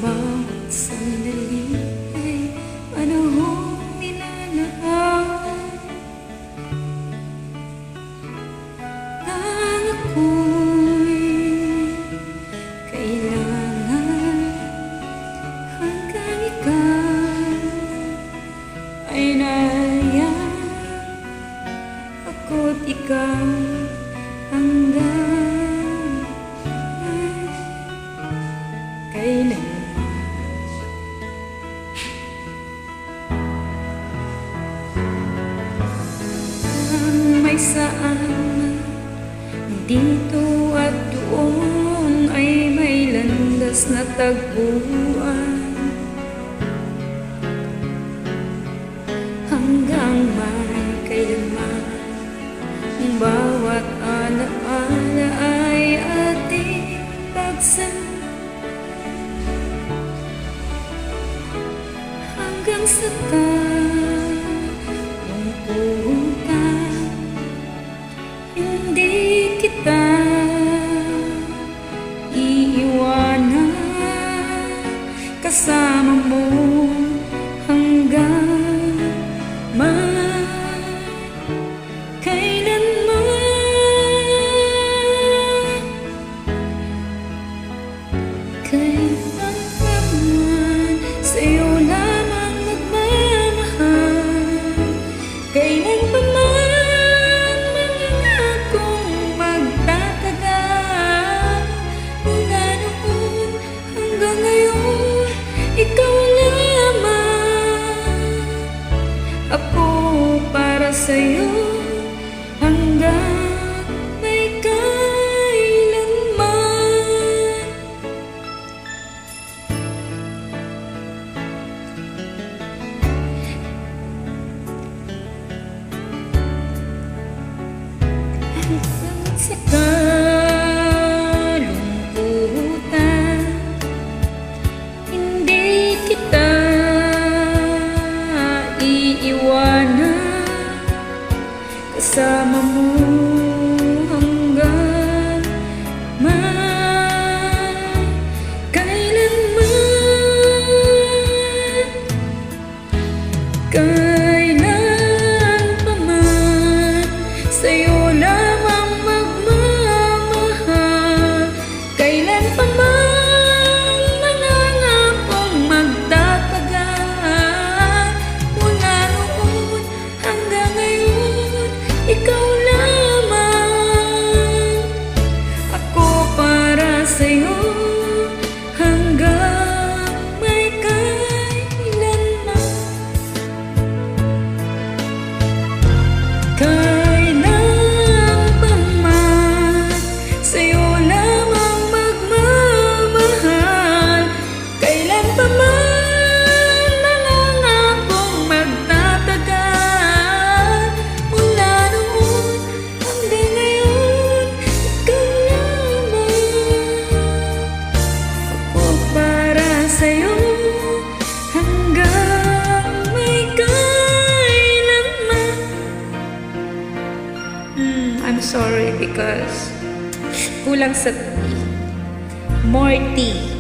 bawat sandali ay panahong nilalaan. Ang ako'y kailangan hanggang ikaw ay naiyak. Ako't ikaw hanggang kailan. Ang may saan dito at doon ay may landas na tagpuan, hanggang may kailanman ang bawat alaala ay ating pagsama. Hanggang sa kalungkutan, hindi kita iiwanan. Kasama mo hanggang kailanman. Kailanman sa'yo lamang magmamahal. Kailan pa man mangangakong magtatagal. Mula noon hanggang ngayon, ikaw lamang. Ako para sa'yo hanggang may kailanman. Hanggang sa kalungkutan, hindi kita iiwanan. Kasama mo hanggang kailanman. Kailan pa man sa'yo lamang magmamahal. Kailan pa man mangangakong magtatagal. Mula noon hanggang ngayon, ikaw lamang. Ako para sa'yo hanggang may kailanman. Kailan pa man sa'yo lamang magmamahal. Kailan pa man mangangakong magtatagal. Mula noon hanggang ngayon, ikaw lamang. Ako para sa'yo hanggang may kailanman. I'm sorry because kulang sa tea. More tea.